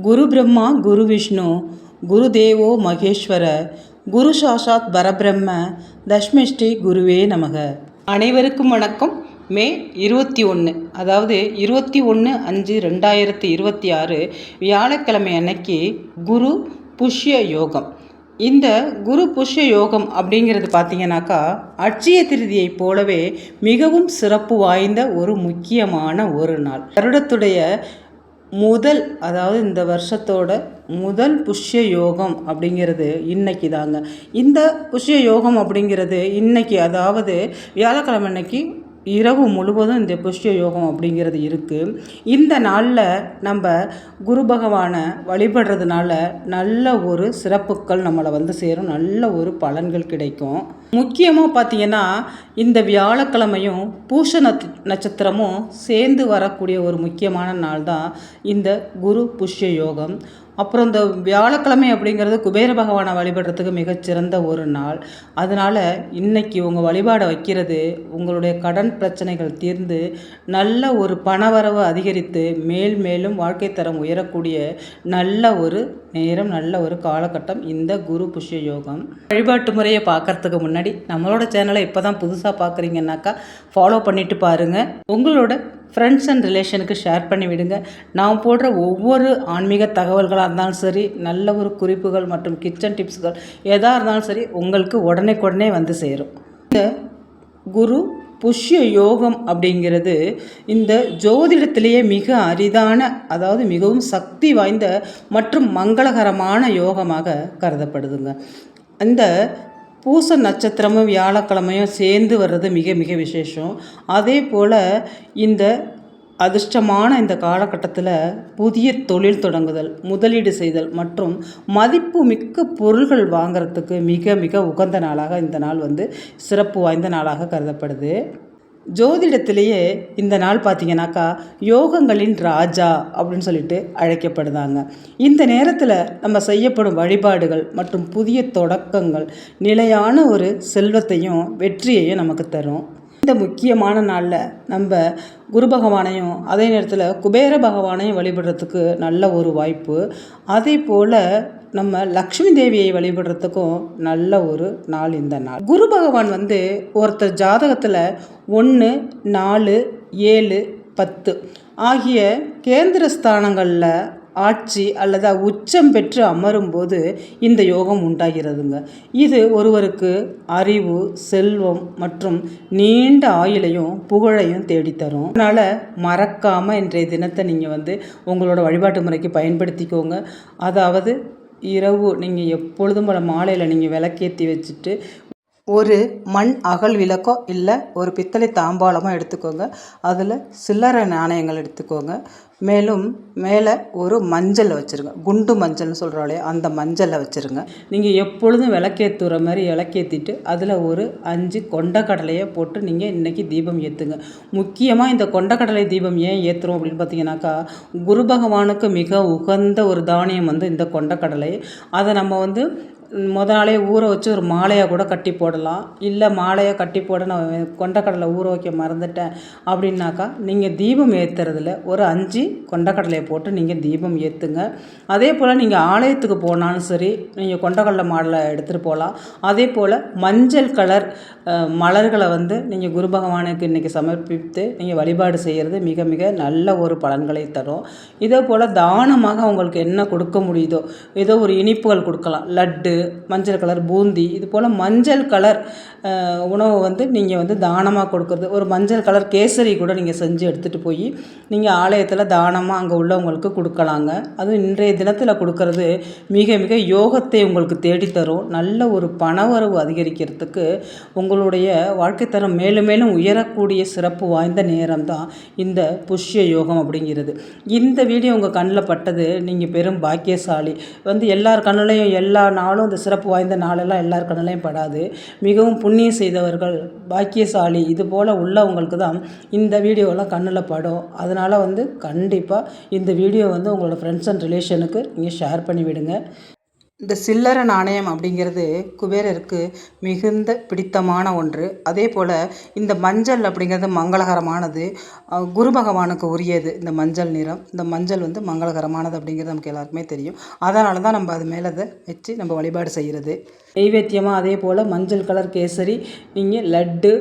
குரு பிரம்மா குரு விஷ்ணு குரு தேவோ மகேஸ்வர குரு சாஷாத் பரபிரம்ம தஸ்மை ஸ்ரீ குருவே நமக. அனைவருக்கும் வணக்கம். மே 21 அதாவது 21/5/2026 வியாழக்கிழமை அன்னைக்கு குரு புஷ்ய யோகம். இந்த குரு புஷ்ய யோகம் அப்படிங்கிறது பார்த்திங்கனாக்கா அட்சய திருதியை போலவே மிகவும் சிறப்பு வாய்ந்த ஒரு முக்கியமான ஒரு நாள். வருடத்துடைய அதாவது இந்த வருஷத்தோட முதல் புஷ்ய யோகம் அப்படிங்கிறது இன்னைக்கு தாங்க. இந்த புஷ்ய யோகம் அப்படிங்கிறது இன்னைக்கு, அதாவது வியாழக்கிழமை அன்னைக்கு இரவு முழுவதும் இந்த புஷ்ய யோகம் அப்படிங்கிறது இருக்குது. இந்த நாளில் நம்ம குரு பகவானை வழிபடுறதுனால நல்ல ஒரு சிறப்புகள் நம்மளை வந்து சேரும், நல்ல ஒரு பலன்கள் கிடைக்கும். முக்கியமாக பார்த்திங்கன்னா இந்த வியாழக்கிழமையும் பூச நட்சத்திரமும் சேர்ந்து வரக்கூடிய ஒரு முக்கியமான நாள் தான் இந்த குரு புஷ்ய யோகம். அப்புறம் இந்த வியாழக்கிழமை அப்படிங்கிறது குபேர பகவானை வழிபடுறதுக்கு மிகச்சிறந்த ஒரு நாள். அதனால் இன்றைக்கி உங்கள் வழிபாடை வைக்கிறது உங்களுடைய கடன் பிரச்சனைகள் தீர்ந்து நல்ல ஒரு பணவரவு அதிகரித்து மேலும் வாழ்க்கை தரம் உயரக்கூடிய நல்ல ஒரு நேரம், நல்ல ஒரு காலகட்டம் இந்த குரு புஷ்ய யோகம். வழிபாட்டு முறையை பார்க்குறதுக்கு முன்னாடி நம்மளோட சேனலை இப்போ தான் புதுசாக பார்க்குறீங்கன்னாக்கா ஃபாலோ பண்ணிவிட்டு பாருங்கள். உங்களோட ஃப்ரெண்ட்ஸ் அண்ட் ரிலேஷனுக்கு ஷேர் பண்ணி விடுங்க. நான் போடுற ஒவ்வொரு ஆன்மீக தகவல்களாக இருந்தாலும் சரி, நல்ல ஒரு குறிப்புகள் மற்றும் கிச்சன் டிப்ஸ்கள் எதாக இருந்தாலும் சரி உங்களுக்கு உடனே வந்து சேரும். இந்த குரு புஷ்ய யோகம் அப்படிங்கிறது இந்த ஜோதிடத்திலேயே மிக அரிதான, அதாவது மிகவும் சக்தி வாய்ந்த மற்றும் மங்களகரமான யோகமாக கருதப்படுதுங்க. இந்த பூச நட்சத்திரமும் வியாழக்கிழமையும் சேர்ந்து வர்றது மிக விசேஷம். அதே போல் இந்த அதிர்ஷ்டமான இந்த காலகட்டத்தில் புதிய தொழில் தொடங்குதல், முதலீடு செய்தல் மற்றும் மதிப்பு மிக்க பொருள்கள் வாங்கிறதுக்கு மிக உகந்த நாளாக இந்த நாள் வந்து சிறப்பு வாய்ந்த நாளாக கருதப்படுது. ஜோதிடத்திலேயே இந்த நாள் பார்த்திங்கனாக்கா யோகங்களின் ராஜா அப்படின்னு சொல்லிட்டு அழைக்கப்படுதாங்க. இந்த நேரத்தில் நம்ம செய்யப்படும் வழிபாடுகள் மற்றும் புதிய தொடக்கங்கள் நிலையான ஒரு செல்வத்தையும் வெற்றியையும் நமக்கு தரும். இந்த முக்கியமான நாளில் நம்ம குரு பகவானையும் அதே நேரத்தில் குபேர பகவானையும் வழிபடுறதுக்கு நல்ல ஒரு வாய்ப்பு. அதே போல் நம்ம லக்ஷ்மி தேவியை வழிபடுறதுக்கும் நல்ல ஒரு நாள் இந்த நாள். குரு பகவான் வந்து ஒருத்தர் ஜாதகத்தில் 1, 4, 7, 10 ஆகிய கேந்திர ஸ்தானங்களில் ஆட்சி அல்லது உச்சம் பெற்று அமரும்போது இந்த யோகம் உண்டாகிறதுங்க. இது ஒருவருக்கு அறிவு, செல்வம் மற்றும் நீண்ட ஆயுளையும் புகழையும் தேடித்தரும். அதனால் மறக்காமல் இன்றைய தினத்தை நீங்கள் வந்து உங்களோட வழிபாட்டு முறைக்கு பயன்படுத்திக்கோங்க. அதாவது இரவு நீங்கள் எப்பொழுதும் போல மாலையில் நீங்கள் விளக்கேற்றி வச்சுட்டு ஒரு மண் அகல் விளக்கோ இல்லை ஒரு பித்தளை தாம்பாளமோ எடுத்துக்கோங்க. அதில் சில்லறை நாணயங்கள் எடுத்துக்கோங்க. மேலும் மேலே ஒரு மஞ்சள் வச்சுருங்க, குண்டு மஞ்சள்னு சொல்கிறாளே அந்த மஞ்சளை வச்சுருங்க. நீங்கள் எப்பொழுதும் விளக்கேற்றுற மாதிரி விளக்கேற்றிட்டு அதில் ஒரு 5 கொண்டக்கடலையை போட்டு நீங்கள் இன்றைக்கி தீபம் ஏற்றுங்க. முக்கியமாக இந்த கொண்டக்கடலை தீபம் ஏன் ஏற்றுறோம் அப்படின்னு பார்த்தீங்கன்னாக்கா குரு பகவானுக்கு மிக உகந்த ஒரு தானியம் வந்து இந்த கொண்டக்கடலை. அதை நம்ம வந்து நாளே ஊற வச்சு ஒரு மாலையாக கூட கட்டி போடலாம். இல்லை மாலையாக கட்டி போட நான் கொண்டக்கடலை ஊற வைக்க மறந்துட்டேன் அப்படின்னாக்கா நீங்கள் தீபம் ஏற்றுறதுல ஒரு 5 கொண்டக்கடலையை போட்டு நீங்கள் தீபம் ஏற்றுங்க. அதே போல் நீங்கள் ஆலயத்துக்கு போனாலும் சரி நீங்கள் கொண்டக்கடலை மாடலை எடுத்துகிட்டு போகலாம். அதே போல் மஞ்சள் கலர் மலர்களை வந்து நீங்கள் குரு பகவானுக்கு இன்றைக்கி சமர்ப்பித்து நீங்கள் வழிபாடு செய்கிறது மிக நல்ல ஒரு பலன்களை தரும். இதே போல் தானமாக உங்களுக்கு என்ன கொடுக்க முடியுதோ, ஏதோ ஒரு இனிப்புகள் கொடுக்கலாம், லட்டு, மஞ்சள் கலர் பூந்தி, இது போல் மஞ்சள் கலர் உணவை வந்து நீங்கள் வந்து தானமாக கொடுக்குறது, ஒரு மஞ்சள் கலர் கேசரி கூட நீங்கள் செஞ்சு எடுத்துகிட்டு போய் நீங்கள் ஆலயத்தில் தானமாக அங்கே உள்ளவங்களுக்கு கொடுக்கலாங்க. அதுவும் இன்றைய தினத்தில் கொடுக்கறது மிக யோகத்தை உங்களுக்கு தேடித்தரும். நல்ல ஒரு பணவரவு அதிகரிக்கிறதுக்கு உங்களுடைய வாழ்க்கை தரம் மேலும் உயரக்கூடிய சிறப்பு வாய்ந்த நேரம் தான் இந்த புஷ்ய யோகம் அப்படிங்கிறது. இந்த வீடியோ உங்கள் கண்ணில் பட்டது நீங்கள் பெரும் பாக்கியசாலி. வந்து எல்லார் கண்ணிலையும் எல்லா நாளும் இந்த சிறப்பு வாய்ந்த நாளெல்லாம் எல்லார் கண்ணிலையும் படாது. மிகவும் புண்ணியம் செய்தவர்கள் பாக்கியசாலி இது போல் உள்ளவங்களுக்கு தான் இந்த வீடியோலாம் கண்ணில் படும். அதனால் வந்து கண்டிப்பாக இந்த வீடியோ வந்து உங்களோட ஃப்ரெண்ட்ஸ் அண்ட் ரிலேஷனுக்கு நீங்கள் ஷேர் பண்ணி விடுங்க. இந்த சில்லறை நாணயம் அப்படிங்கிறது குபேரருக்கு மிகுந்த பிடித்தமான ஒன்று. அதே போல் இந்த மஞ்சள் அப்படிங்கிறது மங்களகரமானது. குரு பகவானுக்கு உரியது இந்த மஞ்சள் நிறம். இந்த மஞ்சள் வந்து மங்களகரமானது அப்படிங்கிறது நமக்கு எல்லாருக்குமே தெரியும். அதனால தான் நம்ம அது மேலே அதை வச்சு நம்ம வழிபாடு செய்கிறது. நெய்வேத்தியமாக அதே போல் மஞ்சள் கலர் கேசரி, நீங்கள் லட்டு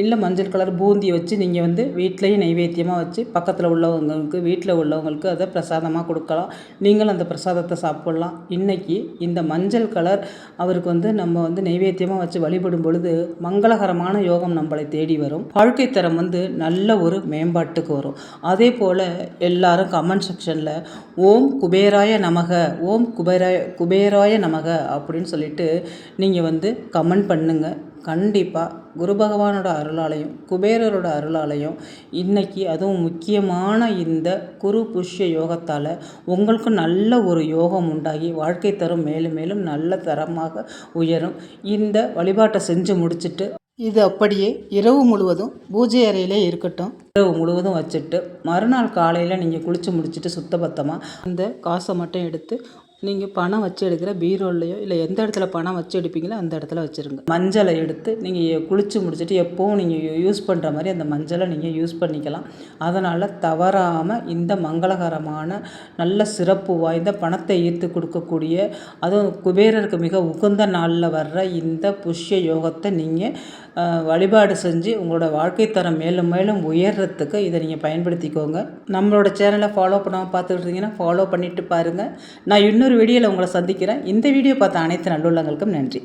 இல்லை மஞ்சள் கலர் பூந்தியை வச்சு நீங்கள் வந்து வீட்லேயும் நைவேத்தியமாக வச்சு பக்கத்தில் உள்ளவங்களுக்கு வீட்டில் உள்ளவங்களுக்கு அதை பிரசாதமாக கொடுக்கலாம். நீங்களும் அந்த பிரசாதத்தை சாப்பிட்லாம். இன்றைக்கி இந்த மஞ்சள் கலர் அவருக்கு வந்து நம்ம வந்து நைவேத்தியமாக வச்சு வழிபடும் பொழுது மங்களகரமான யோகம் நம்மளை தேடி வரும். வாழ்க்கை தரம் வந்து நல்ல ஒரு மேம்பாட்டுக்கு வரும். அதே போல் எல்லாரும் கமெண்ட் செக்ஷனில் ஓம் குபேராய நமக, ஓம் குபேராய நமக அப்படின்னு சொல்லிட்டு நீங்கள் வந்து கமெண்ட் பண்ணுங்கள். கண்டிப்பாக குரு பகவானோட அருளாலையும் குபேரரோட அருளாலையும் இன்றைக்கி அதுவும் முக்கியமான இந்த குரு புஷ்ய யோகத்தால் உங்களுக்கு நல்ல ஒரு யோகம் உண்டாகி வாழ்க்கை தரம் மேலும் மேலும் நல்ல தரமாக உயரும். இந்த வழிபாட்டை செஞ்சு முடிச்சுட்டு இது அப்படியே இரவு முழுவதும் பூஜை அறையிலே இருக்கட்டும். இரவு முழுவதும் வச்சுட்டு மறுநாள் காலையில் நீங்கள் குளித்து முடிச்சுட்டு சுத்தபத்தமாக அந்த காசை மட்டும் எடுத்து நீங்கள் பணம் வச்சு எடுக்கிற பீரோல்லையோ இல்லை எந்த இடத்துல பணம் வச்சு எடுப்பீங்களோ அந்த இடத்துல வச்சுருங்க. மஞ்சளை எடுத்து நீங்கள் குளித்து முடிச்சுட்டு எப்போவும் நீங்கள் யூஸ் பண்ணுற மாதிரி அந்த மஞ்சளை நீங்கள் யூஸ் பண்ணிக்கலாம். அதனால் தவறாமல் இந்த மங்களகரமான நல்ல சிறப்பு வாய்ந்த பணத்தை ஈர்த்து கொடுக்கக்கூடிய அதுவும் குபேரருக்கு மிக உகந்த நாளில் வர்ற இந்த புஷ்ய யோகத்தை நீங்கள் வழிபாடு செஞ்சு உங்களோட வாழ்க்கை தரம் மேலும் மேலும் உயர்றதுக்கு இதை நீங்கள் பயன்படுத்திக்கோங்க. நம்மளோட சேனலை ஃபாலோ பண்ணாமல் பார்த்துக்கிட்டு இருந்தீங்கன்னா ஃபாலோ பண்ணிவிட்டு பாருங்கள். நான் இன்னொரு வீடியோவில் உங்களை சந்திக்கிறேன். இந்த வீடியோ பார்த்த அனைத்து நல்லுள்ளங்களுக்கும் நன்றி.